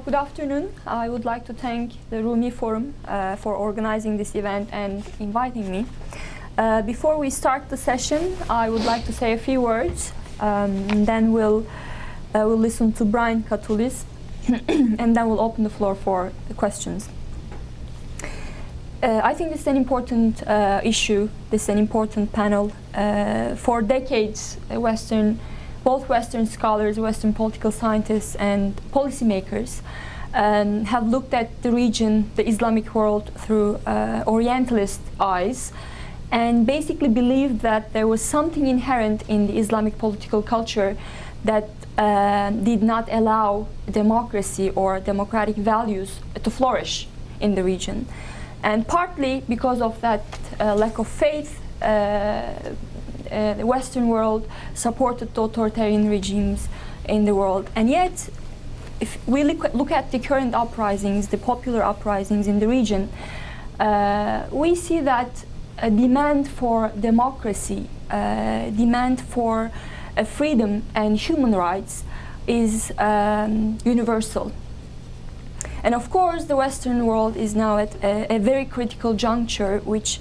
good afternoon. I would like to thank the Rumi Forum for organizing this event and inviting me. Before we start the session, I would like to say a few words. Then we'll listen to Brian Katulis, and then we'll open the floor for the questions. I think this is an important issue. This is an important panel. For decades, both Western scholars, Western political scientists, and policymakers have looked at the region, the Islamic world, through Orientalist eyes, and basically believed that there was something inherent in the Islamic political culture that did not allow democracy or democratic values to flourish in the region. And partly because of that lack of faith, the Western world supported the authoritarian regimes in the world. And yet, if we look at the current uprisings, the popular uprisings in the region, we see that a demand for democracy, demand for freedom and human rights is universal. And of course, the Western world is now at a very critical juncture, which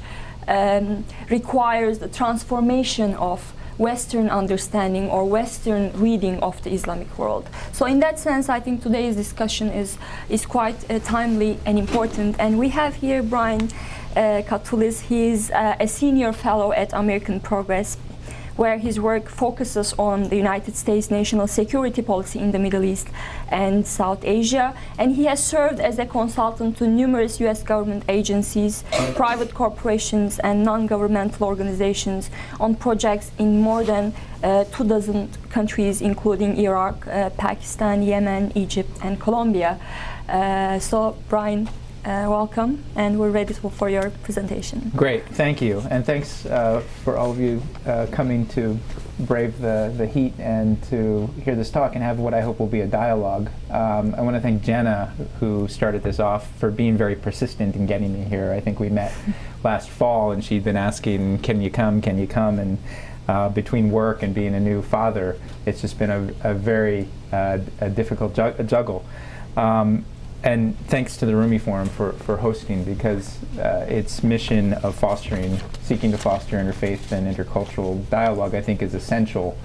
requires the transformation of Western understanding or Western reading of the Islamic world. So in that sense, I think today's discussion is quite timely and important. And we have here Brian Katulis. He is a senior fellow at American Progress, where his work focuses on the United States national security policy in the Middle East and South Asia. And he has served as a consultant to numerous US government agencies, private corporations, and non-governmental organizations on projects in more than 24 countries, including Iraq, Pakistan, Yemen, Egypt, and Colombia. So, Brian, welcome, and we're ready for your presentation. Great, thank you, and thanks for all of you coming to brave the heat and to hear this talk and have what I hope will be a dialogue. I want to thank Jenna, who started this off, for being very persistent in getting me here. I think we met last fall, and she'd been asking, can you come, and between work and being a new father, it's just been a very difficult juggle. And thanks to the Rumi Forum for hosting, because its mission of seeking to foster interfaith and intercultural dialogue, I think, is essential.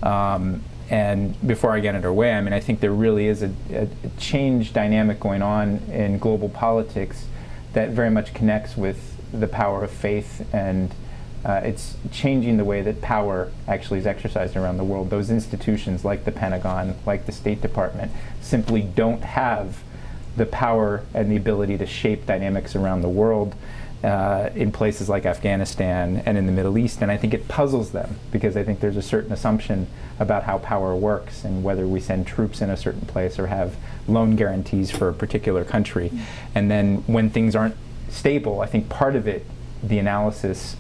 And before I get underway, I mean, I think there really is a change dynamic going on in global politics that very much connects with the power of faith, and it's changing the way that power actually is exercised around the world. Those institutions, like the Pentagon, like the State Department, simply don't have the power and the ability to shape dynamics around the world in places like Afghanistan and in the Middle East. And I think it puzzles them, because I think there's a certain assumption about how power works and whether we send troops in a certain place or have loan guarantees for a particular country. And then when things aren't stable, I think part of it, the analysis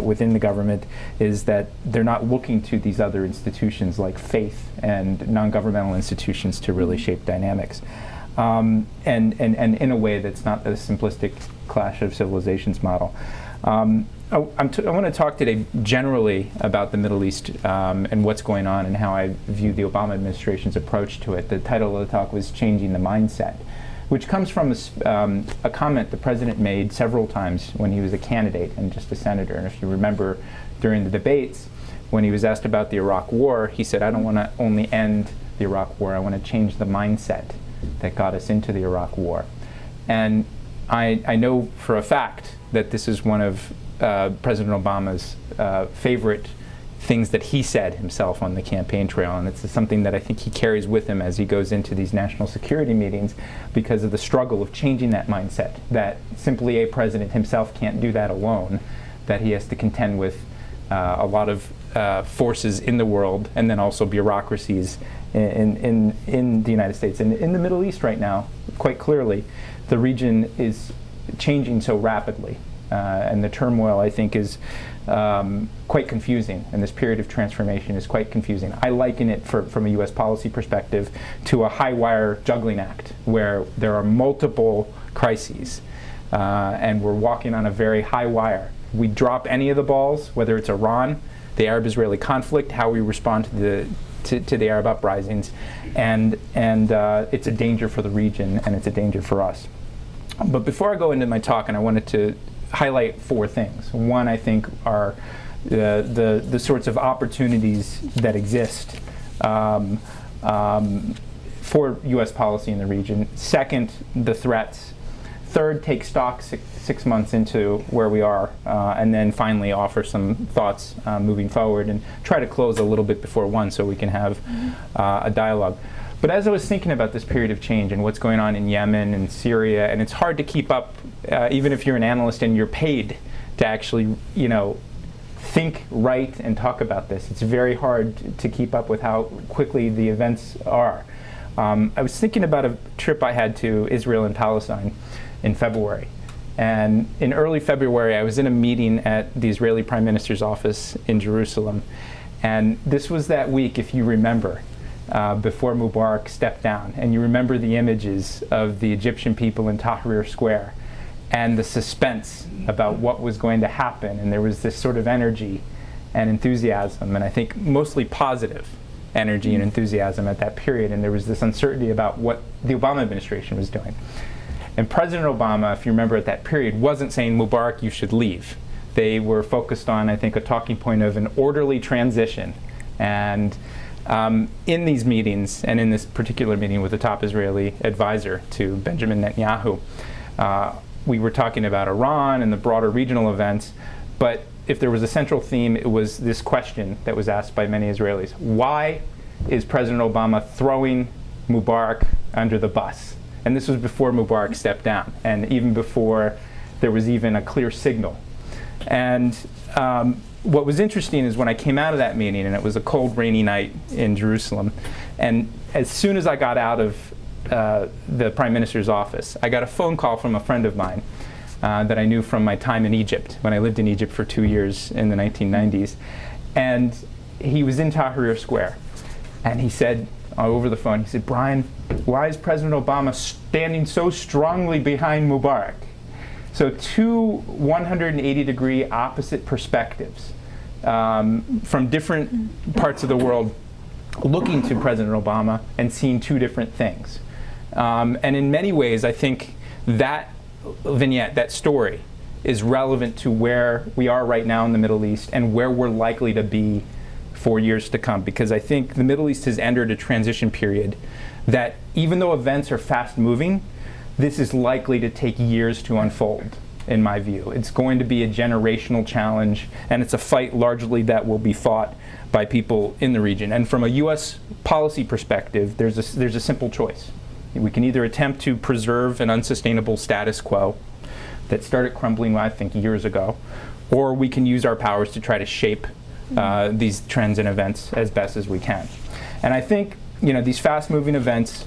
within the government, is that they're not looking to these other institutions like faith and non-governmental institutions to really shape dynamics. And in a way that's not a simplistic clash of civilizations model. I want to talk today generally about the Middle East and what's going on and how I view the Obama administration's approach to it. The title of the talk was Changing the Mindset, which comes from a comment the president made several times when he was a candidate and just a senator. And if you remember, during the debates, when he was asked about the Iraq War, he said, I don't want to only end the Iraq War, I want to change the mindset that got us into the Iraq War. And I know for a fact that this is one of President Obama's favorite things that he said himself on the campaign trail, and it's something that I think he carries with him as he goes into these national security meetings, because of the struggle of changing that mindset, that simply a president himself can't do that alone, that he has to contend with a lot of forces in the world, and then also bureaucracies in the United States. And in the Middle East right now, quite clearly, the region is changing so rapidly. And the turmoil, I think, is quite confusing, and this period of transformation is quite confusing. I liken it, from a U.S. policy perspective, to a high-wire juggling act, where there are multiple crises, and we're walking on a very high wire. We drop any of the balls, whether it's Iran, the Arab-Israeli conflict, how we respond to the Arab uprisings, and it's a danger for the region, and it's a danger for us. But before I go into my talk, and I wanted to highlight 4 things. One, I think, are the sorts of opportunities that exist for U.S. policy in the region. Second, the threats. Third, take stock 6 months into where we are, and then finally offer some thoughts moving forward, and try to close a little bit before 1 so we can have a dialogue. But as I was thinking about this period of change and what's going on in Yemen and Syria, and it's hard to keep up, even if you're an analyst and you're paid to actually, think, write, and talk about this. It's very hard to keep up with how quickly the events are. I was thinking about a trip I had to Israel and Palestine in February. And in early February, I was in a meeting at the Israeli Prime Minister's office in Jerusalem. And this was that week, if you remember, before Mubarak stepped down. And you remember the images of the Egyptian people in Tahrir Square and the suspense about what was going to happen. And there was this sort of energy and enthusiasm, and I think mostly positive energy and enthusiasm at that period. And there was this uncertainty about what the Obama administration was doing. And President Obama, if you remember at that period, wasn't saying, Mubarak, you should leave. They were focused on, I think, a talking point of an orderly transition. And in these meetings, and in this particular meeting with the top Israeli advisor to Benjamin Netanyahu, we were talking about Iran and the broader regional events. But if there was a central theme, it was this question that was asked by many Israelis. Why is President Obama throwing Mubarak under the bus? And this was before Mubarak stepped down, and even before there was even a clear signal. And what was interesting is when I came out of that meeting, and it was a cold, rainy night in Jerusalem, and as soon as I got out of the Prime Minister's office, I got a phone call from a friend of mine that I knew from my time in Egypt, when I lived in Egypt for 2 years in the 1990s. And he was in Tahrir Square. And he said, over the phone, he said, Brian, why is President Obama standing so strongly behind Mubarak? So 2 180-degree opposite perspectives from different parts of the world looking to President Obama and seeing 2 different things. And in many ways, I think that vignette, that story, is relevant to where we are right now in the Middle East and where we're likely to be for years to come. Because I think the Middle East has entered a transition period that, even though events are fast moving, this is likely to take years to unfold, in my view. It's going to be a generational challenge, and it's a fight largely that will be fought by people in the region. And from a U.S. policy perspective, there's a simple choice. We can either attempt to preserve an unsustainable status quo that started crumbling, I think, years ago, or we can use our powers to try to shape these trends and events as best as we can. And I think, these fast-moving events,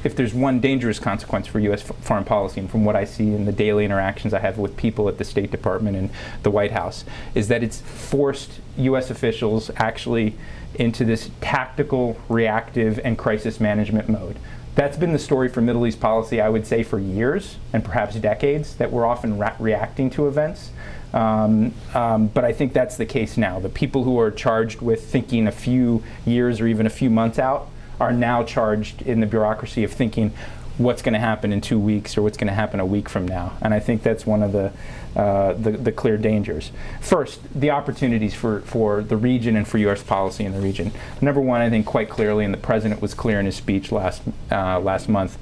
if there's one dangerous consequence for U.S. foreign policy, and from what I see in the daily interactions I have with people at the State Department and the White House, is that it's forced U.S. officials actually into this tactical, reactive, and crisis management mode. That's been the story for Middle East policy, I would say, for years and perhaps decades, that we're often reacting to events. But I think that's the case now. The people who are charged with thinking a few years or even a few months out are now charged in the bureaucracy of thinking what's going to happen in 2 weeks or what's going to happen a week from now. And I think that's one of the clear dangers. First, the opportunities for the region and for U.S. policy in the region. Number one, I think quite clearly, and the President was clear in his speech last month,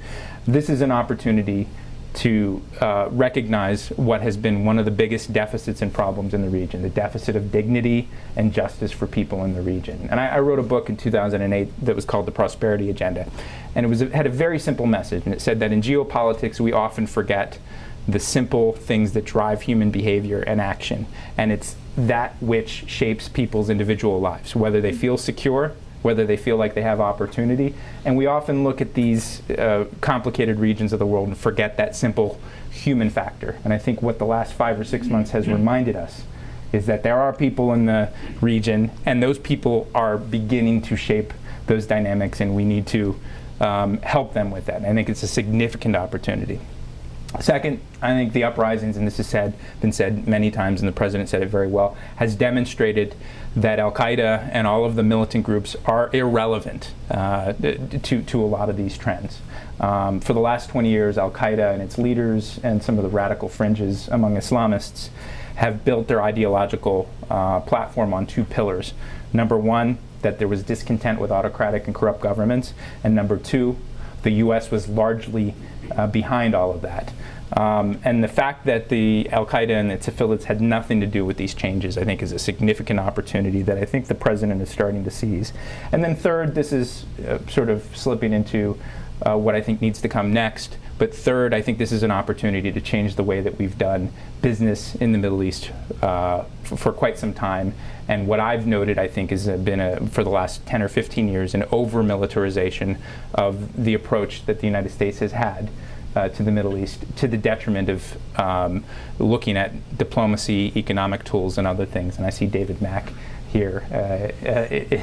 this is an opportunity to recognize what has been one of the biggest deficits and problems in the region, the deficit of dignity and justice for people in the region. And I wrote a book in 2008 that was called The Prosperity Agenda. And it had a very simple message. And it said that in geopolitics, we often forget the simple things that drive human behavior and action. And it's that which shapes people's individual lives, whether they feel secure, whether they feel like they have opportunity. And we often look at these complicated regions of the world and forget that simple human factor. And I think what the last 5 or 6 months has reminded us is that there are people in the region, and those people are beginning to shape those dynamics, and we need to help them with that. And I think it's a significant opportunity. Second, I think the uprisings, and this has been said many times, and the president said it very well, has demonstrated that al-Qaeda and all of the militant groups are irrelevant to a lot of these trends. For the last 20 years, al-Qaeda and its leaders and some of the radical fringes among Islamists have built their ideological platform on two pillars. Number one, that there was discontent with autocratic and corrupt governments, and number two, the U.S. was largely behind all of that. And the fact that the al-Qaeda and its affiliates had nothing to do with these changes, I think, is a significant opportunity that I think the president is starting to seize. And then third, this is sort of slipping into what I think needs to come next. But third, I think this is an opportunity to change the way that we've done business in the Middle East for quite some time. And what I've noted, I think, has been, for the last 10 or 15 years, an over-militarization of the approach that the United States has had to the Middle East, to the detriment of looking at diplomacy, economic tools, and other things. And I see David Mack here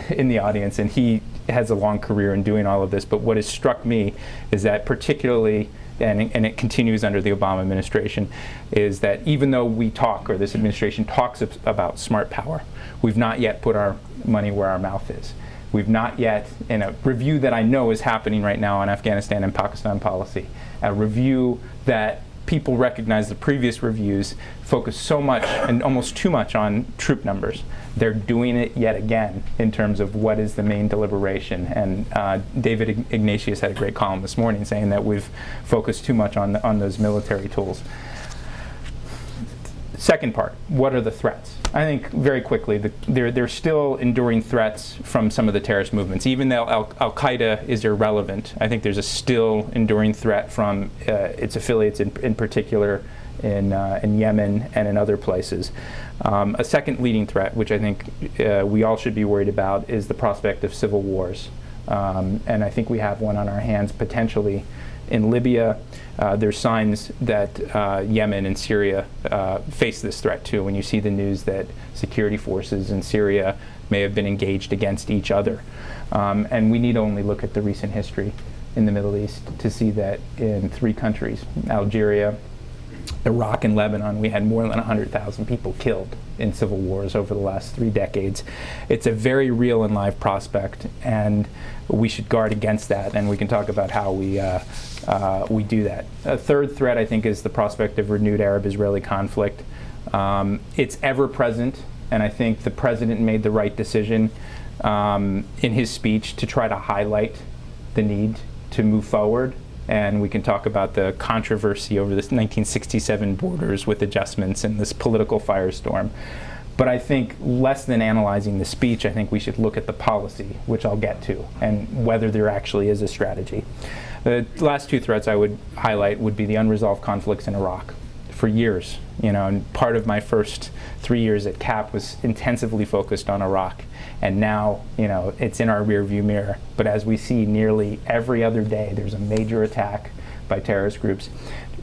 in the audience, and he has a long career in doing all of this. But what has struck me is that particularly, and it continues under the Obama administration, is that even though we talk, or this administration talks about smart power, we've not yet put our money where our mouth is. We've not yet, in a review that I know is happening right now on Afghanistan and Pakistan policy, a review that people recognize the previous reviews focus so much and almost too much on troop numbers. They're doing it yet again in terms of what is the main deliberation. And David Ignatius had a great column this morning saying that we've focused too much on those military tools. Second part, what are the threats? I think very quickly, there are still enduring threats from some of the terrorist movements. Even though al-Qaeda is irrelevant, I think there's a still enduring threat from its affiliates, in particular in Yemen and in other places. A second leading threat, which I think we all should be worried about, is the prospect of civil wars. And I think we have one on our hands potentially in Libya. There's signs that Yemen and Syria face this threat too. When you see the news that security forces in Syria may have been engaged against each other. And we need only look at the recent history in the Middle East to see that in 3 countries, Algeria, Iraq, and Lebanon, we had more than 100,000 people killed in civil wars over the last 3 decades. It's a very real and live prospect, and we should guard against that, and we can talk about how we do that. A third threat, I think, is the prospect of renewed Arab-Israeli conflict. It's ever present, and I think the president made the right decision in his speech to try to highlight the need to move forward. And we can talk about the controversy over this 1967 borders with adjustments and this political firestorm. But I think less than analyzing the speech, I think we should look at the policy, which I'll get to, and whether there actually is a strategy. The last 2 threats I would highlight would be the unresolved conflicts in Iraq. For years, and part of my first 3 years at CAP was intensively focused on Iraq. And now, it's in our rearview mirror. But as we see nearly every other day, there's a major attack by terrorist groups.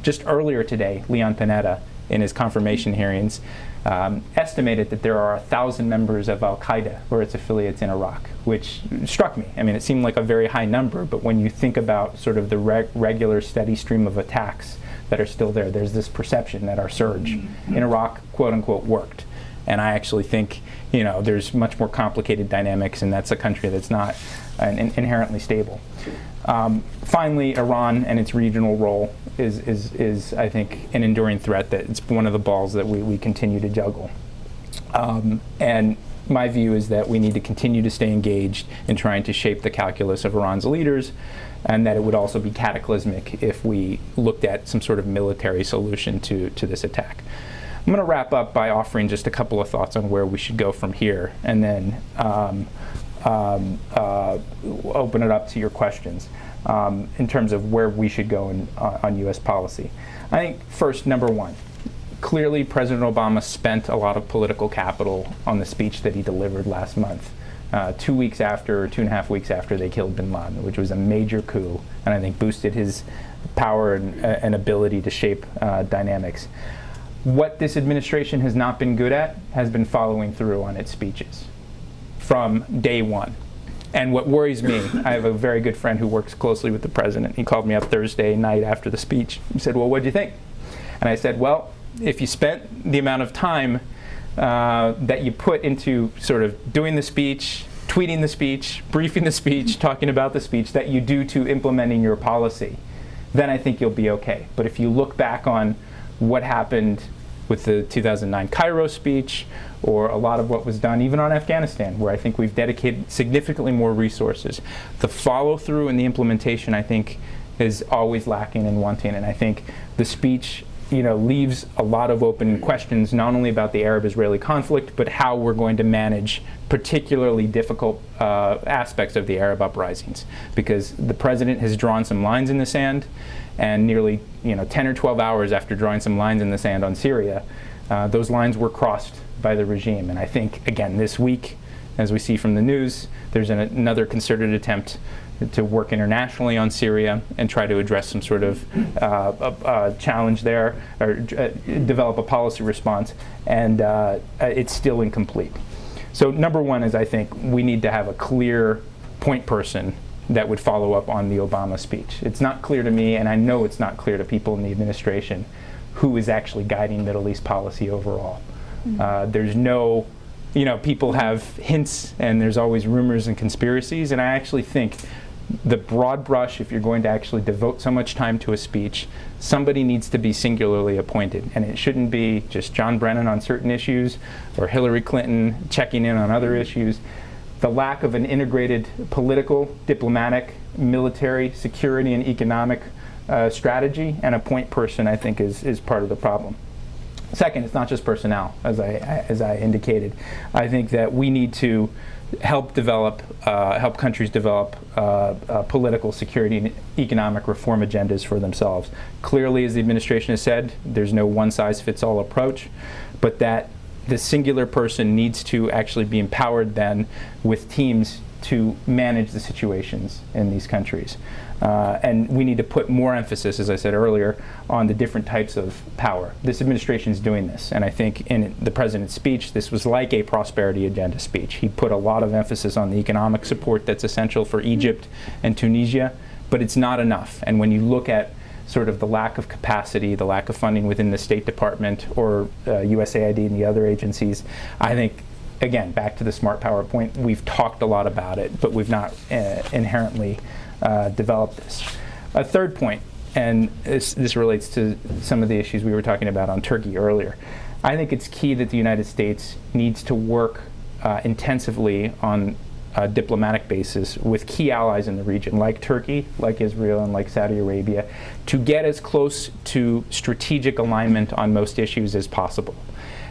Just earlier today, Leon Panetta, in his confirmation hearings, estimated that there are 1,000 members of al-Qaeda or its affiliates in Iraq, which struck me. I mean, it seemed like a very high number, but when you think about sort of the regular steady stream of attacks that are still there, there's this perception that our surge in Iraq, quote unquote, worked. And I actually think, there's much more complicated dynamics, and that's a country that's not inherently stable. Finally, Iran and its regional role is, I think, an enduring threat. That it's one of the balls that we continue to juggle. And my view is that we need to continue to stay engaged in trying to shape the calculus of Iran's leaders, and that it would also be cataclysmic if we looked at some sort of military solution to this attack. I'm going to wrap up by offering just a couple of thoughts on where we should go from here, and then open it up to your questions in terms of where we should go on U.S. policy. I think first, number one, clearly President Obama spent a lot of political capital on the speech that he delivered last month, 2 weeks after, or 2.5 weeks after they killed bin Laden, which was a major coup, and I think boosted his power and ability to shape dynamics. What this administration has not been good at has been following through on its speeches from day one. And what worries me, I have a very good friend who works closely with the president. He called me up Thursday night after the speech. He said, well, what do you think? And I said, well, if you spent the amount of time that you put into sort of doing the speech, tweeting the speech, briefing the speech, talking about the speech, that you do to implementing your policy, then I think you'll be okay. But if you look back on what happened with the 2009 Cairo speech, or a lot of what was done even on Afghanistan, where I think we've dedicated significantly more resources, the follow-through and the implementation, I think, is always lacking and wanting. And I think the speech, leaves a lot of open questions, not only about the Arab-Israeli conflict, but how we're going to manage particularly difficult aspects of the Arab uprisings. Because the president has drawn some lines in the sand, and nearly 10 or 12 hours after drawing some lines in the sand on Syria, those lines were crossed by the regime. And I think, again, this week, as we see from the news, there's another concerted attempt to work internationally on Syria and try to address some sort of challenge there, or develop a policy response, and it's still incomplete. So number one is, I think we need to have a clear point person that would follow up on the Obama speech. It's not clear to me, and I know it's not clear to people in the administration, who is actually guiding Middle East policy overall. There's no, people have hints, and there's always rumors and conspiracies, and I actually think the broad brush, if you're going to actually devote so much time to a speech, somebody needs to be singularly appointed. And it shouldn't be just John Brennan on certain issues, or Hillary Clinton checking in on other issues. The lack of an integrated political, diplomatic, military, security, and economic strategy and a point person, I think, is part of the problem. Second, it's not just personnel, as I indicated. I think that we need to help countries develop political, security, and economic reform agendas for themselves. Clearly, as the administration has said, there's no one-size-fits-all approach, but that the singular person needs to actually be empowered then with teams to manage the situations in these countries. And we need to put more emphasis, as I said earlier, on the different types of power. This administration is doing this, and I think in the president's speech, this was like a prosperity agenda speech. He put a lot of emphasis on the economic support that's essential for Egypt and Tunisia, but it's not enough. And when you look at sort of the lack of capacity, the lack of funding within the State Department or USAID and the other agencies, I think, again, back to the smart power point, we've talked a lot about it, but we've not inherently developed this. A third point, and this relates to some of the issues we were talking about on Turkey earlier. I think it's key that the United States needs to work intensively on a diplomatic basis with key allies in the region, like Turkey, like Israel, and like Saudi Arabia, to get as close to strategic alignment on most issues as possible.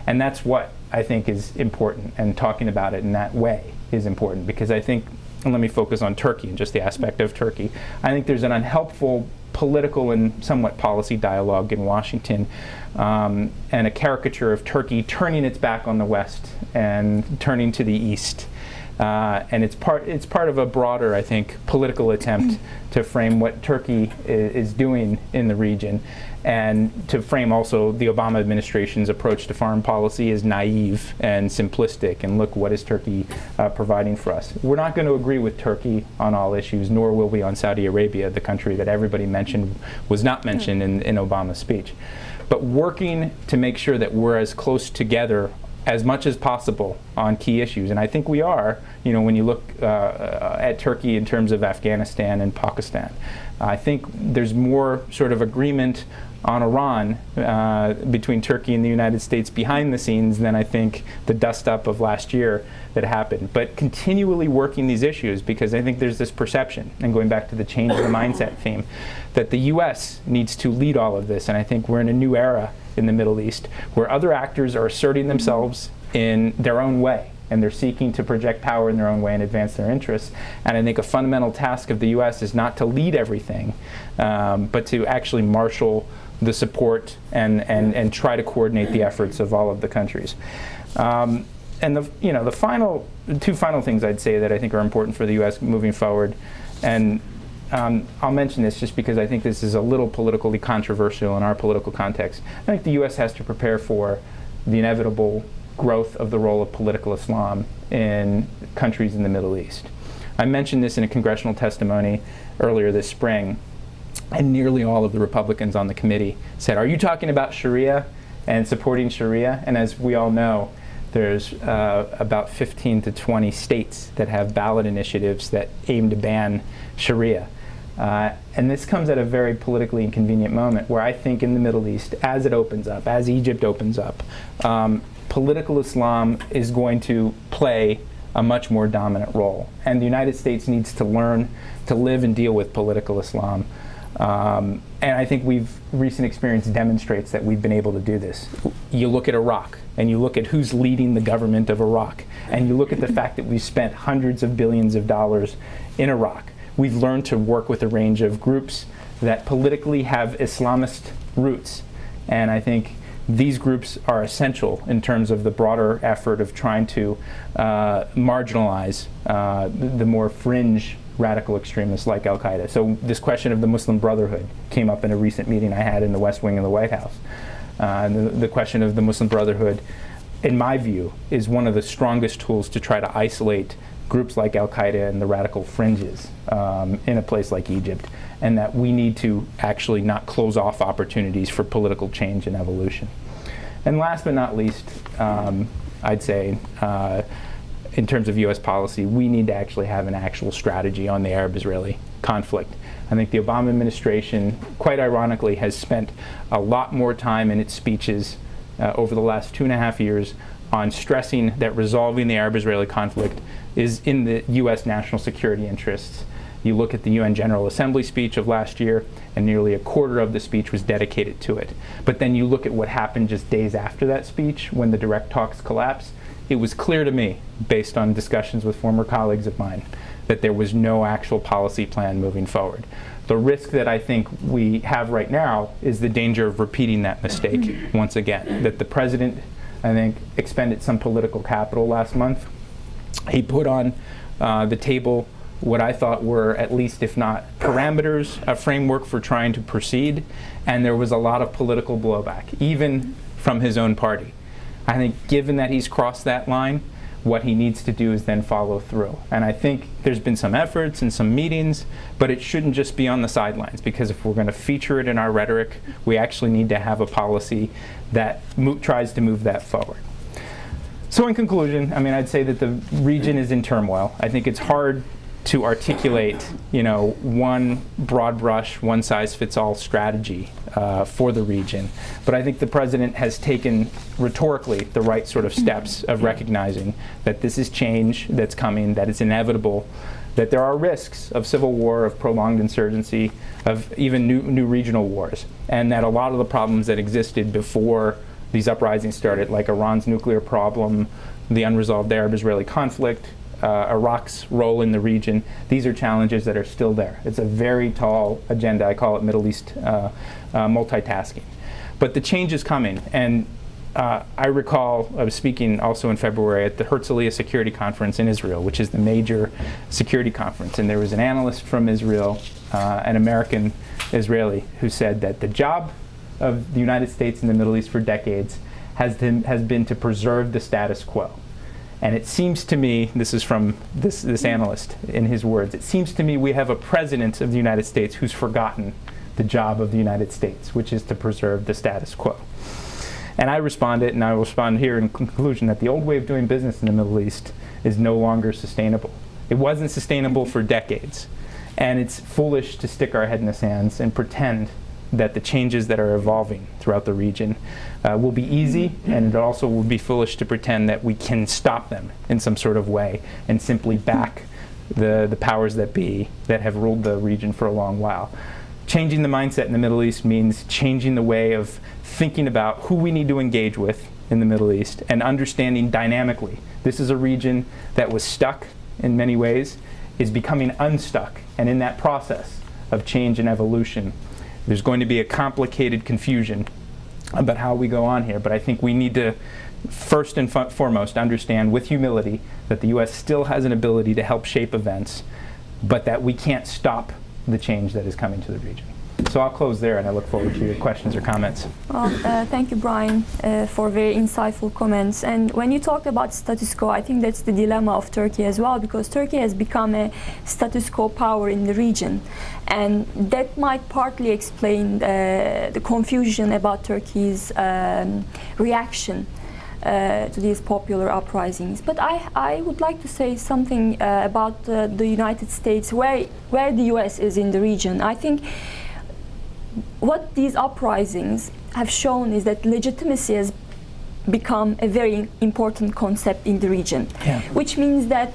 And that's what I think is important, and talking about it in that way is important, because I think, and let me focus on Turkey and just the aspect of Turkey, I think there's an unhelpful political and somewhat policy dialogue in Washington, and a caricature of Turkey turning its back on the West and turning to the East. And it's part of a broader, I think, political attempt to frame what Turkey is doing in the region, and to frame also the Obama administration's approach to foreign policy as naive and simplistic, and look, what is Turkey providing for us? We're not going to agree with Turkey on all issues, nor will we on Saudi Arabia, the country that everybody mentioned was not mentioned in Obama's speech. But working to make sure that we're as close together as much as possible on key issues. And I think we are, when you look at Turkey in terms of Afghanistan and Pakistan. I think there's more sort of agreement on Iran between Turkey and the United States behind the scenes than I think the dust-up of last year that happened. But continually working these issues, because I think there's this perception, and going back to the change of the mindset theme, that the U.S. needs to lead all of this. And I think we're in a new era in the Middle East where other actors are asserting themselves in their own way, and they're seeking to project power in their own way and advance their interests. And I think a fundamental task of the U.S. is not to lead everything, but to actually marshal the support and try to coordinate the efforts of all of the countries. And the two final things I'd say that I think are important for the U.S. moving forward, and I'll mention this just because I think this is a little politically controversial in our political context. I think the U.S. has to prepare for the inevitable growth of the role of political Islam in countries in the Middle East. I mentioned this in a congressional testimony earlier this spring, and nearly all of the Republicans on the committee said, "Are you talking about Sharia and supporting Sharia?" And as we all know, there's about 15 to 20 states that have ballot initiatives that aim to ban Sharia. And this comes at a very politically inconvenient moment where I think in the Middle East, as it opens up, as Egypt opens up, political Islam is going to play a much more dominant role. And the United States needs to learn to live and deal with political Islam. And I think recent experience demonstrates that we've been able to do this. You look at Iraq, and you look at who's leading the government of Iraq, and you look at the fact that we've spent hundreds of billions of dollars in Iraq. We've learned to work with a range of groups that politically have Islamist roots. And I think these groups are essential in terms of the broader effort of trying to marginalize the more fringe radical extremists like Al-Qaeda. So this question of the Muslim Brotherhood came up in a recent meeting I had in the West Wing of the White House. The question of the Muslim Brotherhood, in my view, is one of the strongest tools to try to isolate groups like Al-Qaeda and the radical fringes in a place like Egypt, and that we need to actually not close off opportunities for political change and evolution. And last but not least, I'd say, in terms of U.S. policy, we need to actually have an actual strategy on the Arab-Israeli conflict. I think the Obama administration, quite ironically, has spent a lot more time in its speeches over the last 2.5 years on stressing that resolving the Arab-Israeli conflict is in the U.S. national security interests. You look at the UN General Assembly speech of last year, and nearly a quarter of the speech was dedicated to it. But then you look at what happened just days after that speech, when the direct talks collapsed. It was clear to me, based on discussions with former colleagues of mine, that there was no actual policy plan moving forward. The risk that I think we have right now is the danger of repeating that mistake once again. That the president, I think, expended some political capital last month. He put on the table what I thought were, at least if not parameters, a framework for trying to proceed, and there was a lot of political blowback, even from his own party. I think given that he's crossed that line, what he needs to do is then follow through. And I think there's been some efforts and some meetings, but it shouldn't just be on the sidelines, because if we're going to feature it in our rhetoric, we actually need to have a policy that tries to move that forward. So in conclusion, I mean, I'd say that the region is in turmoil. I think it's hard to articulate, one broad brush, one-size-fits-all strategy for the region. But I think the president has taken rhetorically the right sort of steps of recognizing that this is change that's coming, that it's inevitable, that there are risks of civil war, of prolonged insurgency, of even new regional wars, and that a lot of the problems that existed before these uprisings started, like Iran's nuclear problem, the unresolved Arab-Israeli conflict, Iraq's role in the region, these are challenges that are still there. It's a very tall agenda. I call it Middle East multitasking. But the change is coming. And I recall I was speaking also in February at the Herzliya Security Conference in Israel, which is the major security conference. And there was an analyst from Israel, an American Israeli, who said that the job of the United States in the Middle East for decades has been to preserve the status quo. And it seems to me, this is from this analyst in his words, it seems to me we have a president of the United States who's forgotten the job of the United States, which is to preserve the status quo. And I responded, and I will respond here in conclusion, that the old way of doing business in the Middle East is no longer sustainable. It wasn't sustainable for decades. And it's foolish to stick our head in the sands and pretend that the changes that are evolving throughout the region will be easy, and it also would be foolish to pretend that we can stop them in some sort of way and simply back the powers that be that have ruled the region for a long while. Changing the mindset in the Middle East means changing the way of thinking about who we need to engage with in the Middle East and understanding dynamically. This is a region that was stuck in many ways, is becoming unstuck, and in that process of change and evolution, there's going to be a complicated confusion about how we go on here, but I think we need to first and foremost understand with humility that the U.S. still has an ability to help shape events, but that we can't stop the change that is coming to the region. So I'll close there, and I look forward to your questions or comments. Well, thank you, Brian, for very insightful comments. And when you talk about status quo, I think that's the dilemma of Turkey as well, because Turkey has become a status quo power in the region. And that might partly explain the confusion about Turkey's reaction to these popular uprisings. But I would like to say something about the United States, where the US is in the region. I think what these uprisings have shown is that legitimacy has become a very important concept in the region, which means that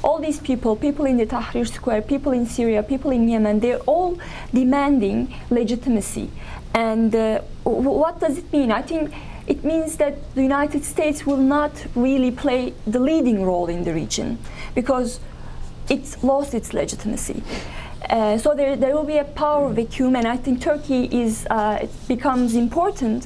all these people in the Tahrir Square, people in Syria, people in Yemen, they're all demanding legitimacy. And what does it mean? I think it means that the United States will not really play the leading role in the region because it's lost its legitimacy. So there will be a power vacuum, and I think Turkey it becomes important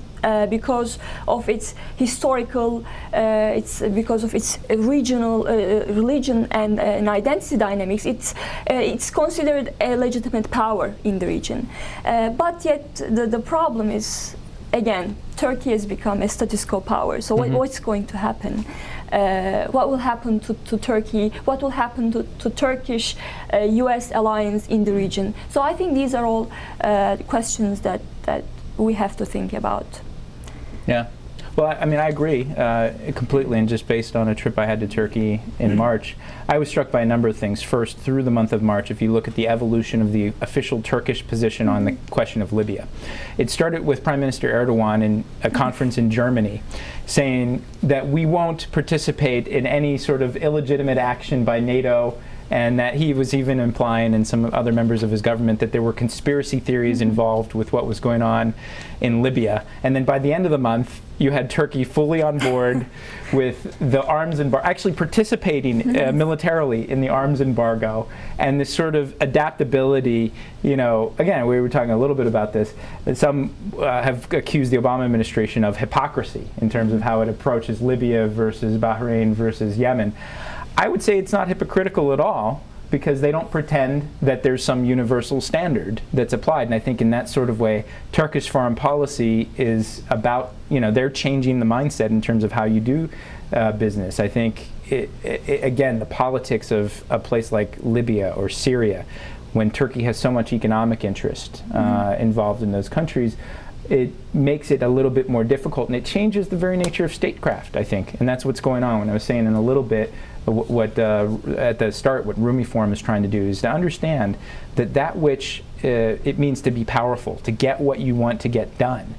because of its historical, because of its regional religion and identity dynamics. It's considered a legitimate power in the region, but yet the problem is, again, Turkey has become a status quo power. So what's going to happen? What will happen to Turkey? What will happen to Turkish US alliance in the region? So I think these are all questions that we have to think about. Yeah. Well, I mean, I agree completely, and just based on a trip I had to Turkey in March, I was struck by a number of things. First, through the month of March, if you look at the evolution of the official Turkish position on the question of Libya, it started with Prime Minister Erdogan in a conference in Germany saying that we won't participate in any sort of illegitimate action by NATO, and that he was even implying, and some other members of his government, that there were conspiracy theories involved with what was going on in Libya. And then by the end of the month, you had Turkey fully on board with the arms embargo, actually participating militarily in the arms embargo, and this sort of adaptability. You know, again, we were talking a little bit about this. Some have accused the Obama administration of hypocrisy in terms of how it approaches Libya versus Bahrain versus Yemen. I would say it's not hypocritical at all, because they don't pretend that there's some universal standard that's applied. And I think in that sort of way, Turkish foreign policy is about, you know, they're changing the mindset in terms of how you do business. I think, again, the politics of a place like Libya or Syria, when Turkey has so much economic interest involved in those countries, it makes it a little bit more difficult, and it changes the very nature of statecraft, I think. And that's what's going on. When I was saying in a little bit, what at the start, what Rumi Forum is trying to do is to understand that which it means to be powerful, to get what you want to get done,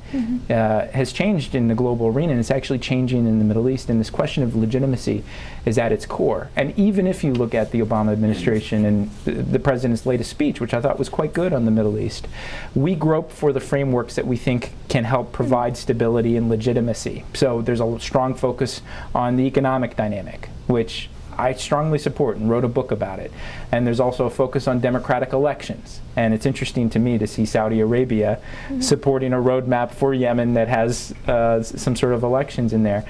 has changed in the global arena, and it's actually changing in the Middle East. And this question of legitimacy is at its core. And even if you look at the Obama administration and the president's latest speech, which I thought was quite good on the Middle East, we grope for the frameworks that we think can help provide stability and legitimacy. So there's a strong focus on the economic dynamic, which I strongly support and wrote a book about it. And there's also a focus on democratic elections. And it's interesting to me to see Saudi Arabia supporting a roadmap for Yemen that has some sort of elections in there.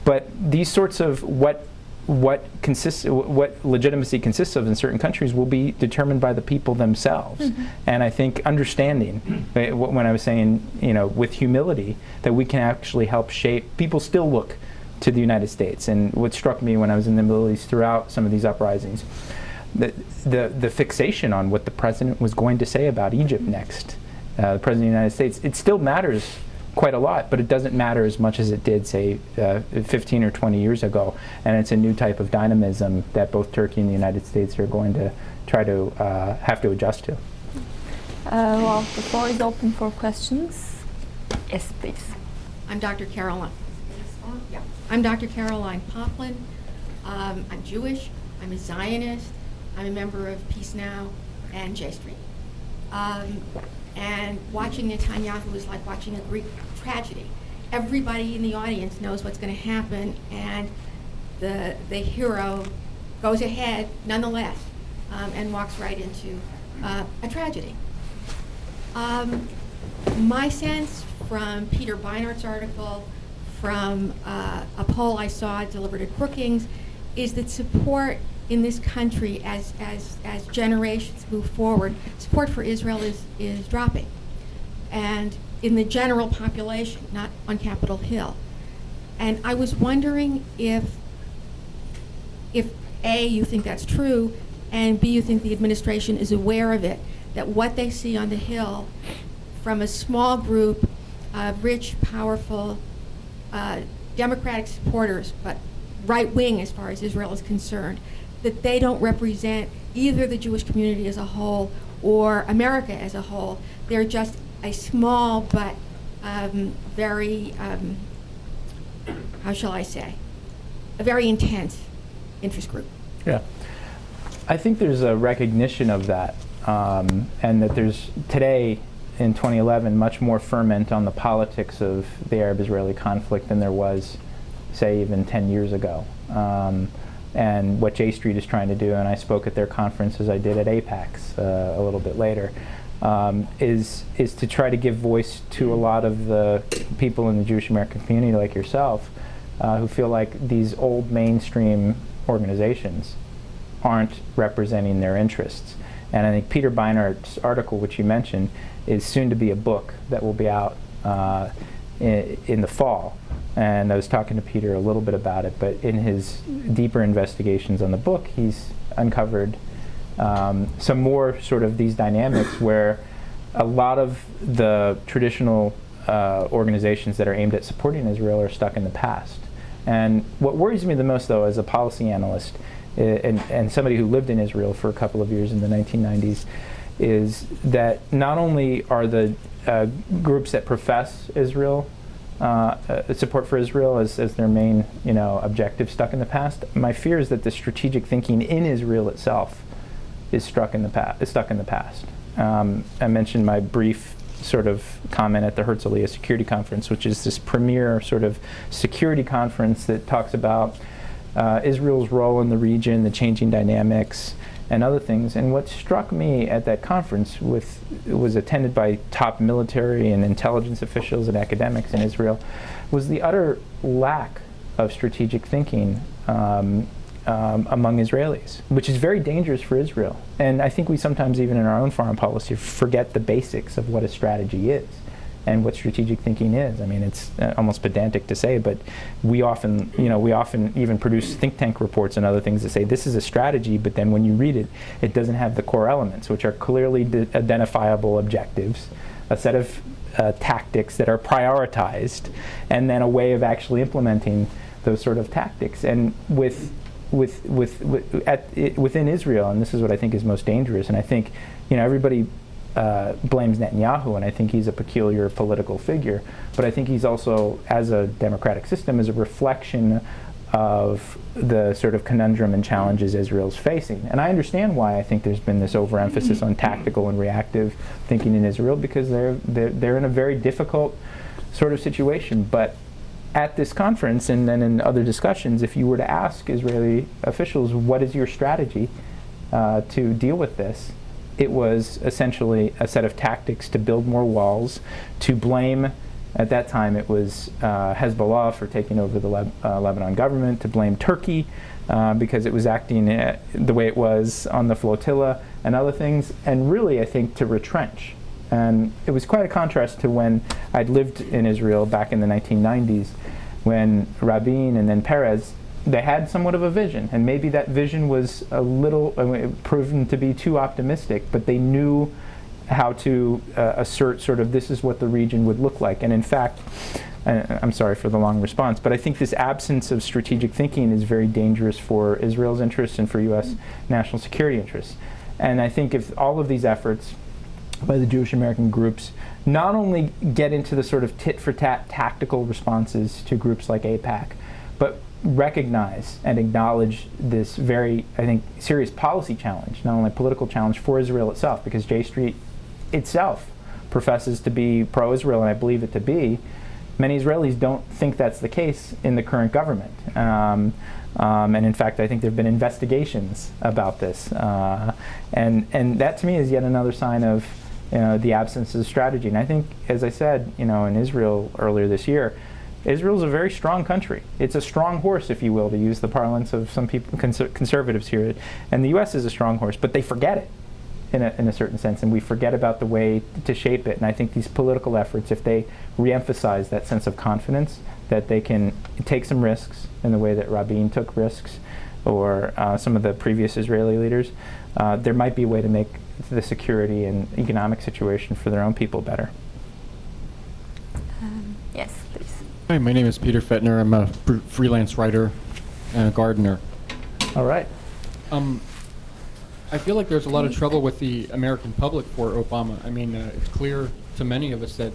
But these sorts of what legitimacy consists of in certain countries will be determined by the people themselves. And I think understanding, when I was saying, you know, with humility, that we can actually help shape, people still look to the United States. And what struck me when I was in the Middle East throughout some of these uprisings, the fixation on what the president was going to say about Egypt next, the president of the United States, it still matters quite a lot, but it doesn't matter as much as it did, say, 15 or 20 years ago. And it's a new type of dynamism that both Turkey and the United States are going to try to have to adjust to. Well, the floor is open for questions. Yes, please. I'm Dr. Caroline. Yeah. I'm Dr. Caroline Poplin. I'm Jewish. I'm a Zionist. I'm a member of Peace Now and J Street. And watching Netanyahu is like watching a Greek tragedy. Everybody in the audience knows what's going to happen, and the hero goes ahead nonetheless and walks right into a tragedy. My sense from Peter Beinart's article, from a poll I saw delivered at Brookings, is that support in this country as generations move forward, support for Israel is dropping. and in the general population, not on Capitol Hill. And I was wondering if A, you think that's true, and B, you think the administration is aware of it, that what they see on the Hill from a small group of rich, powerful, Democratic supporters, but right-wing as far as Israel is concerned, that they don't represent either the Jewish community as a whole or America as a whole. They're just a small but very, how shall I say, a very intense interest group. Yeah. I think there's a recognition of that, and that there's today, in 2011, much more ferment on the politics of the Arab-Israeli conflict than there was, say, even 10 years ago. And what J Street is trying to do, and I spoke at their conference as I did at APAC's a little bit later, is to try to give voice to a lot of the people in the Jewish American community like yourself who feel like these old mainstream organizations aren't representing their interests. And I think Peter Beinart's article, which you mentioned, is soon to be a book that will be out in the fall. And I was talking to Peter a little bit about it, but in his deeper investigations on the book, he's uncovered some more sort of these dynamics where a lot of the traditional organizations that are aimed at supporting Israel are stuck in the past. And what worries me the most, though, as a policy analyst and somebody who lived in Israel for a couple of years in the 1990s, is that not only are the groups that profess Israel, support for Israel as their main, objective stuck in the past. My fear is that the strategic thinking in Israel itself is stuck in the past. I mentioned my brief sort of comment at the Herzliya Security Conference, which is this premier sort of security conference that talks about Israel's role in the region, the changing dynamics, and other things. And what struck me at that conference was attended by top military and intelligence officials and academics in Israel, was the utter lack of strategic thinking among Israelis, which is very dangerous for Israel. And I think we sometimes, even in our own foreign policy, forget the basics of what a strategy is and what strategic thinking is. I mean, it's almost pedantic to say, but we often even produce think tank reports and other things that say this is a strategy, but then when you read it, it doesn't have the core elements, which are clearly identifiable objectives, a set of tactics that are prioritized, and then a way of actually implementing those sort of tactics. And within Israel, and this is what I think is most dangerous, and I think everybody blames Netanyahu, and I think he's a peculiar political figure, but I think he's also, as a democratic system, is a reflection of the sort of conundrum and challenges Israel's facing. And I understand why I think there's been this overemphasis on tactical and reactive thinking in Israel, because they're in a very difficult sort of situation. But at this conference and then in other discussions, if you were to ask Israeli officials, what is your strategy to deal with this, it was essentially a set of tactics to build more walls, to blame, at that time it was Hezbollah for taking over the Lebanon government, to blame Turkey because it was acting the way it was on the flotilla and other things, and really I think to retrench. And it was quite a contrast to when I'd lived in Israel back in the 1990s, when Rabin and then Peres, they had somewhat of a vision, and maybe that vision was a little proven to be too optimistic, but they knew how to assert sort of this is what the region would look like. And in fact, I'm sorry for the long response, but I think this absence of strategic thinking is very dangerous for Israel's interests and for U.S. national security interests. And I think if all of these efforts by the Jewish American groups not only get into the sort of tit-for-tat tactical responses to groups like AIPAC, but recognize and acknowledge this very, I think, serious policy challenge, not only a political challenge for Israel itself, because J Street itself professes to be pro-Israel, and I believe it to be. Many Israelis don't think that's the case in the current government. And in fact, I think there have been investigations about this. And that to me is yet another sign of the absence of strategy. And I think, as I said, in Israel earlier this year, Israel's a very strong country. It's a strong horse, if you will, to use the parlance of some people, conservatives here. And the U.S. is a strong horse, but they forget it. in a certain sense, and we forget about the way to shape it. And I think these political efforts, if they reemphasize that sense of confidence, that they can take some risks in the way that Rabin took risks, or some of the previous Israeli leaders, there might be a way to make the security and economic situation for their own people better. Yes, please. Hi, my name is Peter Fettner. I'm a freelance writer and a gardener. All right. I feel like there's a lot of trouble with the American public for Obama. I mean, it's clear to many of us that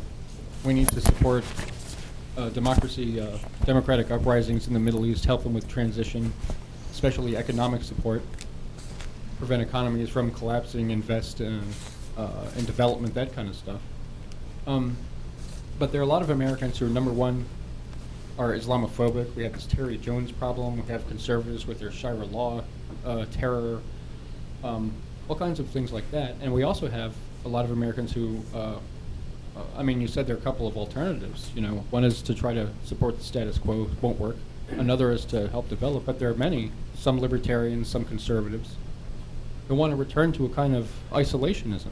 we need to support democracy, democratic uprisings in the Middle East, help them with transition, especially economic support, prevent economies from collapsing, invest in development, that kind of stuff. But there are a lot of Americans who, number one, are Islamophobic. We have this Terry Jones problem. We have conservatives with their Shira law, terror, all kinds of things like that. And we also have a lot of Americans who, I mean, you said there are a couple of alternatives. You know, one is to try to support the status quo, won't work. Another is to help develop. But there are many, some libertarians, some conservatives, who want to return to a kind of isolationism.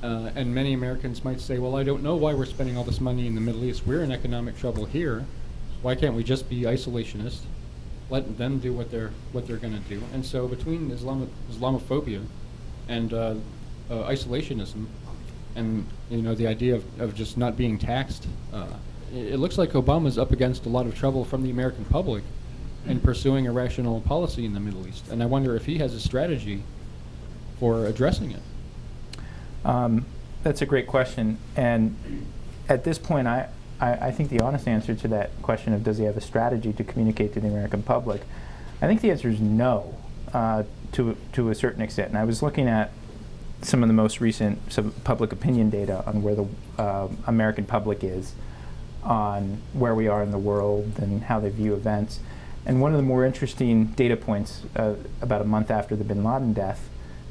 And many Americans might say, well, I don't know why we're spending all this money in the Middle East. We're in economic trouble here. Why can't we just be isolationist? Let them do what they're going to do. And so between Islamophobia and isolationism, and the idea of just not being taxed, it looks like Obama's up against a lot of trouble from the American public in pursuing a rational policy in the Middle East. And I wonder if he has a strategy for addressing it. That's a great question. And at this point, I think the honest answer to that question of does he have a strategy to communicate to the American public, I think the answer is no, to a certain extent. And I was looking at some of the most recent public opinion data on where the American public is, on where we are in the world and how they view events. And one of the more interesting data points, about a month after the bin Laden death,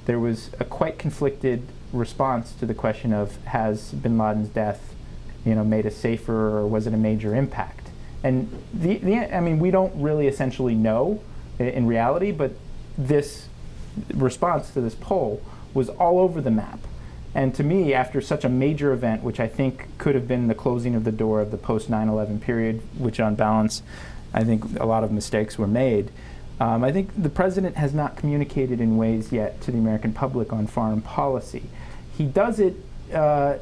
there was a quite conflicted response to the question of, has bin Laden's death made us safer, or was it a major impact? And I mean, we don't really essentially know in reality, but this response to this poll was all over the map. And to me, after such a major event, which I think could have been the closing of the door of the post 9/11 period, which on balance, I think a lot of mistakes were made, I think the president has not communicated in ways yet to the American public on foreign policy. He does it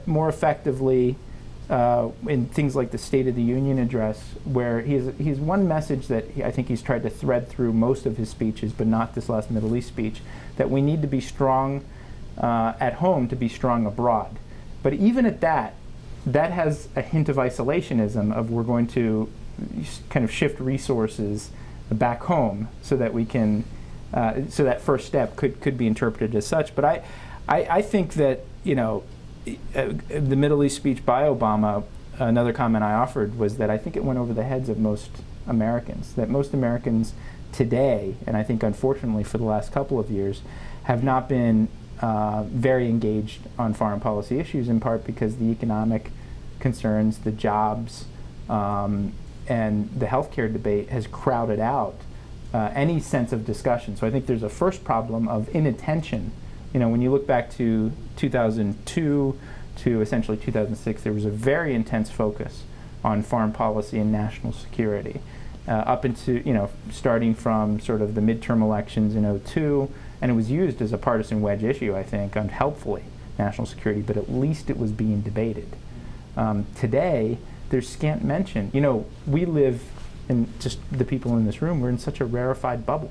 more effectively in things like the State of the Union address, where he's one message that I think he's tried to thread through most of his speeches, but not this last Middle East speech, that we need to be strong at home to be strong abroad. But even at that has a hint of isolationism, of we're going to kind of shift resources back home so that we can, so that first step could be interpreted as such. But I think that, the Middle East speech by Obama, another comment I offered was that I think it went over the heads of most Americans, that most Americans today, and I think unfortunately for the last couple of years, have not been very engaged on foreign policy issues, in part because the economic concerns, the jobs, and the healthcare debate has crowded out any sense of discussion. So I think there's a first problem of inattention. When you look back to 2002 to essentially 2006, there was a very intense focus on foreign policy and national security, up into, starting from sort of the midterm elections in 2002, and it was used as a partisan wedge issue, I think, unhelpfully, national security, but at least it was being debated. Today, there's scant mention. We live, and just the people in this room, we're in such a rarefied bubble.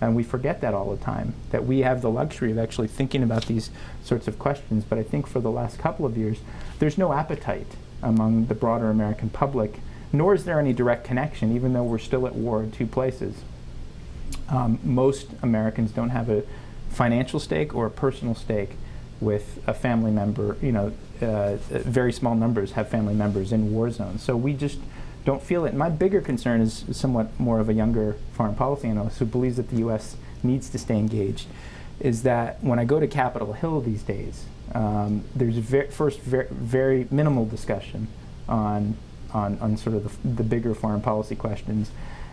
And we forget that all the time, that we have the luxury of actually thinking about these sorts of questions. But I think for the last couple of years, there's no appetite among the broader American public, nor is there any direct connection, even though we're still at war in two places. Most Americans don't have a financial stake or a personal stake with a family member. Very small numbers have family members in war zones. So we just don't feel it. My bigger concern is somewhat more of a younger foreign policy analyst who believes that the U.S. needs to stay engaged, is that when I go to Capitol Hill these days, there's very minimal discussion on sort of the bigger foreign policy questions.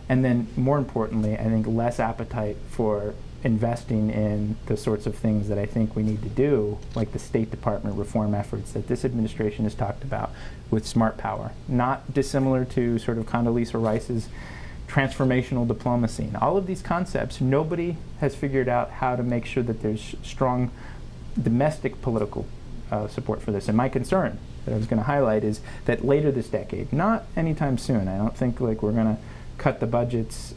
And then more importantly, I think less appetite for investing in the sorts of things that I think we need to do, like the State Department reform efforts that this administration has talked about with smart power, not dissimilar to sort of Condoleezza Rice's transformational diplomacy. And all of these concepts, nobody has figured out how to make sure that there's strong domestic political support for this. And my concern that I was going to highlight is that later this decade, not anytime soon, I don't think like we're going to cut the budgets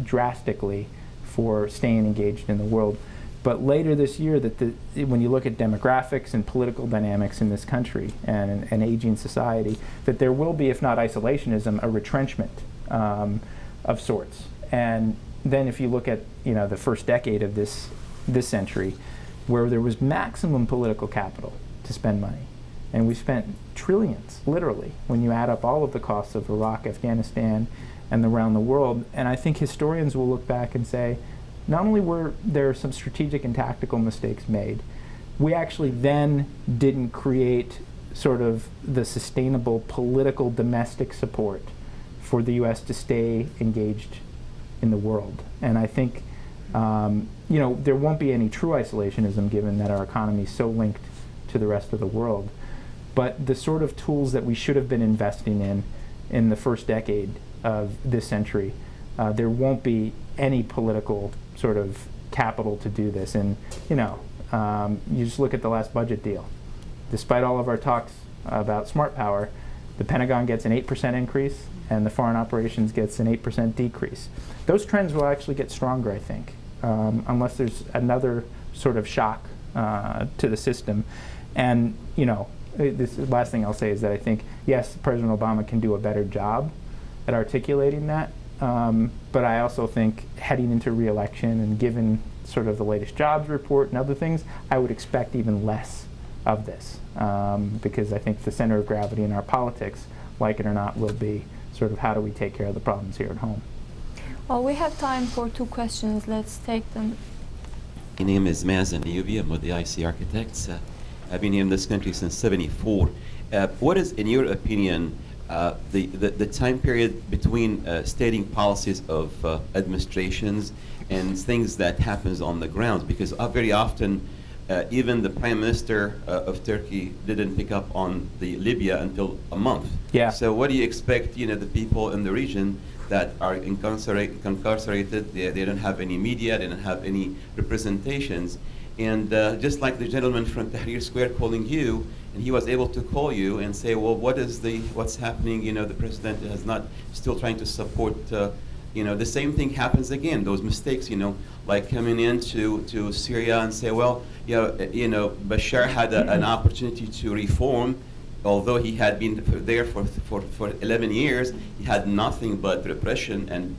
drastically for staying engaged in the world, but later this year, that when you look at demographics and political dynamics in this country and an aging society, that there will be, if not isolationism, a retrenchment of sorts. And then if you look at the first decade of this century, where there was maximum political capital to spend money, and we spent trillions, literally, when you add up all of the costs of Iraq, Afghanistan, and around the world. And I think historians will look back and say, not only were there some strategic and tactical mistakes made, we actually then didn't create sort of the sustainable political domestic support for the U.S. to stay engaged in the world. And I think there won't be any true isolationism given that our economy is so linked to the rest of the world. But the sort of tools that we should have been investing in the first decade of this century, there won't be any political sort of capital to do this. And you just look at the last budget deal. Despite all of our talks about smart power, the Pentagon gets an 8% increase and the foreign operations gets an 8% decrease. Those trends will actually get stronger, I think, unless there's another sort of shock to the system. And this last thing I'll say is that I think, yes, President Obama can do a better job at articulating that, but I also think heading into re-election and given sort of the latest jobs report and other things, I would expect even less of this, because I think the center of gravity in our politics, like it or not, will be sort of how do we take care of the problems here at home. Well, we have time for 2 questions. Let's take them. My name is Mazen Ayubi. I'm with the IC Architects. I've been here in this country since '74. What is, in your opinion, the time period between stating policies of administrations and things that happens on the ground? Because very often, even the Prime Minister of Turkey didn't pick up on the Libya until a month. Yeah. So what do you expect, the people in the region that are incarcerated, they don't have any media, they don't have any representations. And just like the gentleman from Tahrir Square calling you, and he was able to call you and say, well, what's happening? The president is not still trying to support. The same thing happens again. Those mistakes, like coming into Syria and say, well, Bashar had an opportunity to reform, although he had been there for 11 years. He had nothing but repression and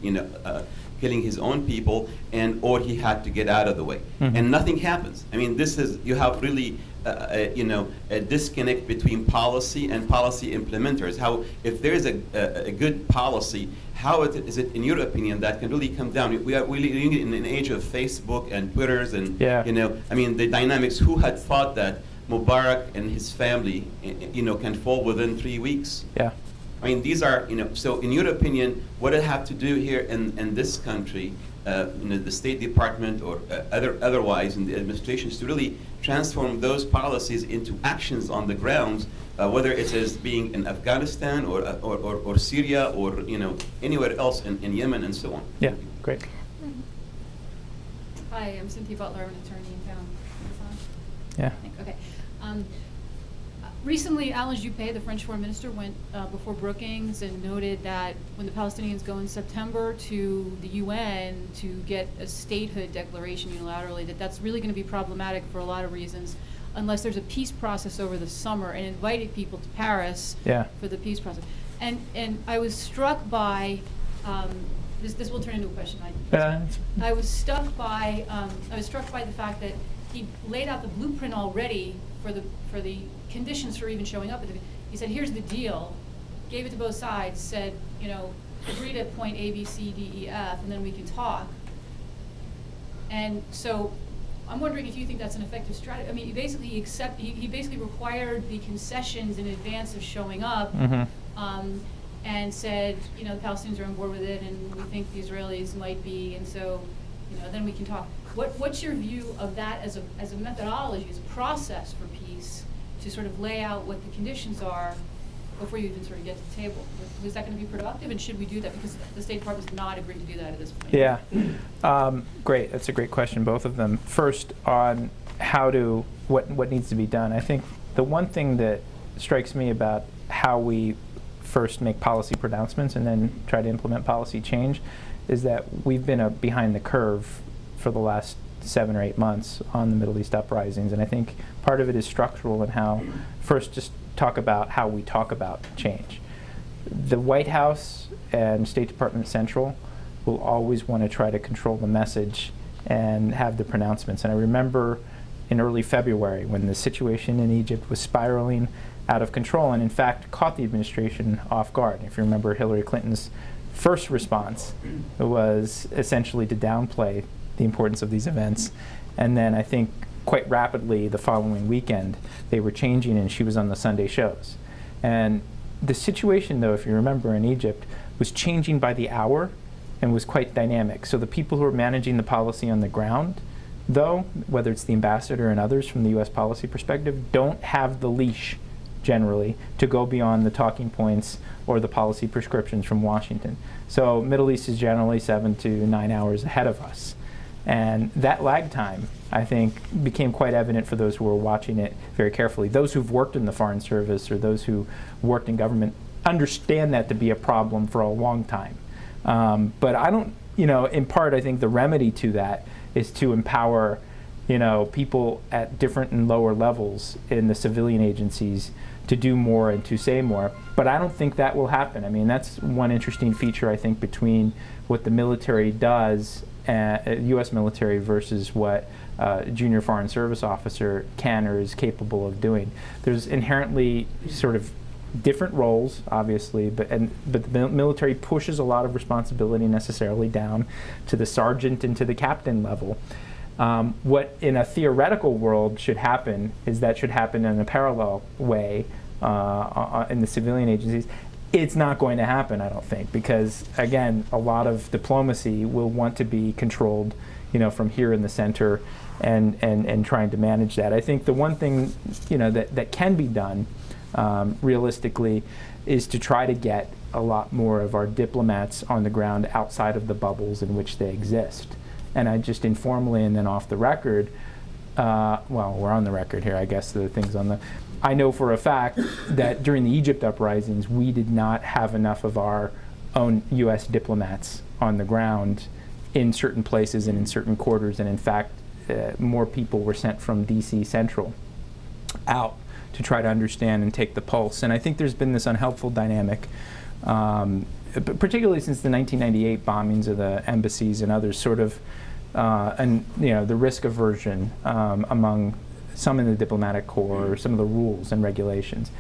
killing his own people, or he had to get out of the way, and nothing happens. I mean, you have really a disconnect between policy and policy implementers. How, if there is a good policy, how is it, in your opinion, that can really come down? We are living in an age of Facebook and Twitters, and the dynamics. Who had thought that Mubarak and his family, can fall within 3 weeks? Yeah. I mean, these are, so in your opinion, what it have to do here in this country, the State Department or otherwise in the administrations, to really transform those policies into actions on the ground, whether it is being in Afghanistan or Syria or anywhere else in Yemen and so on. Yeah, great. Hi, I'm Cynthia Butler. I'm an attorney in town. Yeah. Okay. Recently, Alain Juppé, the French foreign minister, went before Brookings and noted that when the Palestinians go in September to the UN to get a statehood declaration unilaterally, that's really going to be problematic for a lot of reasons, unless there's a peace process over the summer, and invited people to Paris for the peace process. And I was struck by this will turn into a question. I was struck by the fact that he laid out the blueprint already for the conditions for even showing up. He said, here's the deal, gave it to both sides, said, agree to point A, B, C, D, E, F, and then we can talk. And so I'm wondering if you think that's an effective strategy. I mean, he basically required the concessions in advance of showing up, and said, the Palestinians are on board with it, and we think the Israelis might be, and so, then we can talk. What's your view of that as a methodology, as a process for peace, to sort of lay out what the conditions are before you even sort of get to the table? Was that going to be productive, and should we do that? Because the State Department's not agreed to do that at this point. Yeah, great. That's a great question, both of them. First, on what needs to be done. I think the one thing that strikes me about how we first make policy pronouncements and then try to implement policy change is that we've been behind the curve for the last 7 or 8 months on the Middle East uprisings, and I think part of it is structural in how, first just talk about how we talk about change. The White House and State Department Central will always want to try to control the message and have the pronouncements. And I remember in early February when the situation in Egypt was spiraling out of control and in fact caught the administration off guard. If you remember, Hillary Clinton's first response was essentially to downplay the importance of these events. And then I think quite rapidly the following weekend they were changing and she was on the Sunday shows. And the situation, though, if you remember, in Egypt was changing by the hour and was quite dynamic. So the people who are managing the policy on the ground, though, whether it's the ambassador and others from the U.S. policy perspective, don't have the leash generally to go beyond the talking points or the policy prescriptions from Washington. So Middle East is generally 7 to 9 hours ahead of us. And that lag time, I think, became quite evident for those who were watching it very carefully. Those who've worked in the Foreign Service or those who worked in government understand that to be a problem for a long time. But I don't, in part, I think the remedy to that is to empower, people at different and lower levels in the civilian agencies to do more and to say more. But I don't think that will happen. I mean, that's one interesting feature, I think, between what the military does, U.S. military, versus what junior Foreign Service officer can or is capable of doing. There's inherently sort of different roles, obviously, but the military pushes a lot of responsibility necessarily down to the sergeant and to the captain level. What in a theoretical world should happen is that should happen in a parallel way in the civilian agencies. It's not going to happen, I don't think, because again, a lot of diplomacy will want to be controlled, from here in the center, and trying to manage that. I think the one thing, that can be done realistically is to try to get a lot more of our diplomats on the ground outside of the bubbles in which they exist. And I just informally and then off the record, well, we're on the record here, I guess the things on the, I know for a fact that during the Egypt uprisings, we did not have enough of our own U.S. diplomats on the ground in certain places and in certain quarters, and in fact, more people were sent from D.C. Central out to try to understand and take the pulse. And I think there's been this unhelpful dynamic, particularly since the 1998 bombings of the embassies and others, sort of, and the risk aversion among some in the diplomatic corps, some of the rules and regulations.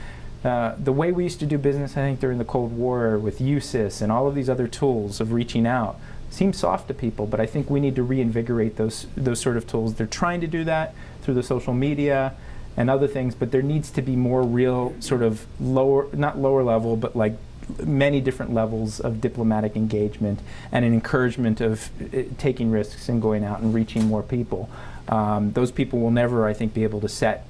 The way we used to do business, I think, during the Cold War with USIS and all of these other tools of reaching out seems soft to people, but I think we need to reinvigorate those sort of tools. They're trying to do that through the social media and other things, but there needs to be more real sort of not lower level, but like many different levels of diplomatic engagement and an encouragement of taking risks and going out and reaching more people. Those people will never, I think, be able to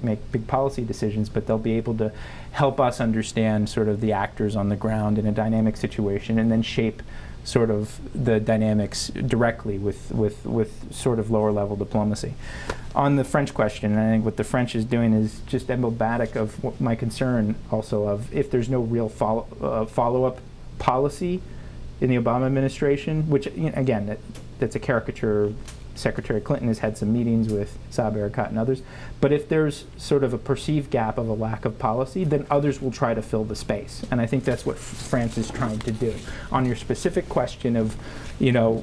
make big policy decisions, but they'll be able to help us understand sort of the actors on the ground in a dynamic situation and then shape sort of the dynamics directly with sort of lower level diplomacy. On the French question, I think what the French is doing is just emblematic of what my concern also of if there's no real follow-up policy in the Obama administration, which again, that's a caricature. Secretary Clinton has had some meetings with Saeb Erekat and others, but if there's sort of a perceived gap of a lack of policy, then others will try to fill the space, and I think that's what France is trying to do. On your specific question of,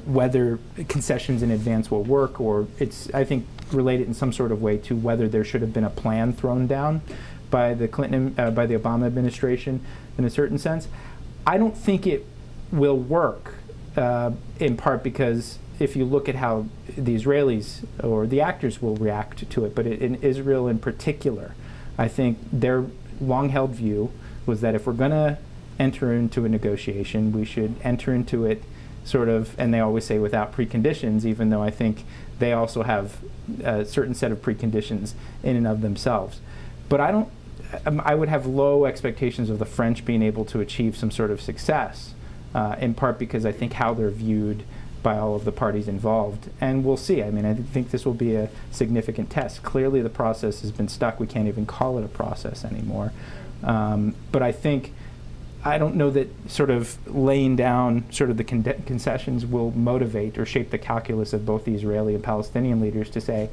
whether concessions in advance will work, or it's, I think, related in some sort of way to whether there should have been a plan thrown down by the by the Obama administration in a certain sense. I don't think it will work, in part because if you look at how the Israelis or the actors will react to it, but in Israel in particular, I think their long-held view was that if we're going to enter into a negotiation, we should enter into it sort of, and they always say without preconditions, even though I think they also have a certain set of preconditions in and of themselves. But I would have low expectations of the French being able to achieve some sort of success, in part because I think how they're viewed by all of the parties involved. And we'll see. I mean, I think this will be a significant test. Clearly the process has been stuck. We can't even call it a process anymore. But I don't know that sort of laying down sort of the concessions will motivate or shape the calculus of both the Israeli and Palestinian leaders to say,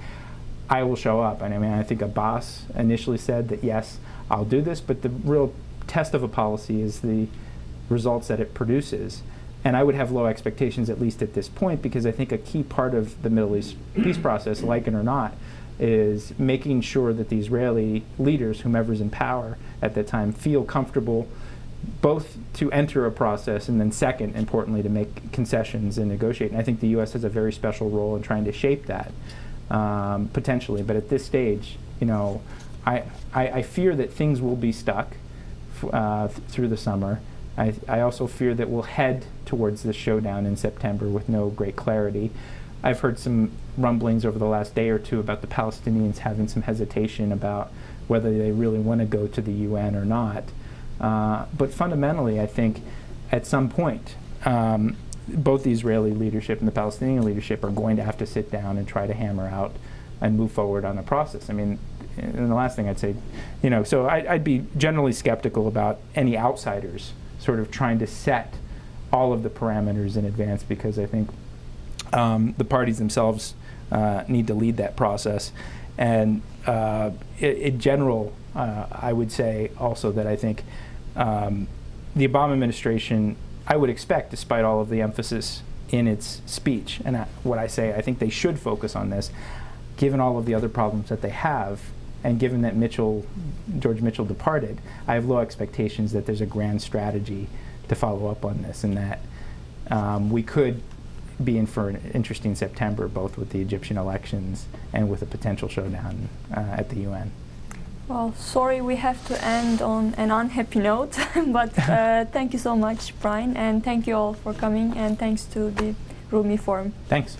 I will show up. And I mean, I think Abbas initially said that, yes, I'll do this, but the real test of a policy is the results that it produces. And I would have low expectations, at least at this point, because I think a key part of the Middle East peace process, like it or not, is making sure that the Israeli leaders, whomever's in power at that time, feel comfortable both to enter a process and then second, importantly, to make concessions and negotiate. And I think the U.S. has a very special role in trying to shape that, potentially. But at this stage, I fear that things will be stuck through the summer. I also fear that we'll head towards this showdown in September with no great clarity. I've heard some rumblings over the last day or two about the Palestinians having some hesitation about whether they really want to go to the UN or not. But fundamentally, I think at some point, both the Israeli leadership and the Palestinian leadership are going to have to sit down and try to hammer out and move forward on a process. I mean, and the last thing I'd say, so I'd be generally skeptical about any outsiders sort of trying to set all of the parameters in advance, because I think the parties themselves need to lead that process. And in general, I would say also that I think the Obama administration, I would expect, despite all of the emphasis in its speech, and what I say, I think they should focus on this, given all of the other problems that they have, and given that George Mitchell departed, I have low expectations that there's a grand strategy to follow up on this, and that we could be in for an interesting September, both with the Egyptian elections and with a potential showdown at the UN. Well, sorry we have to end on an unhappy note, but thank you so much, Brian, and thank you all for coming, and thanks to the Rumi Forum. Thanks.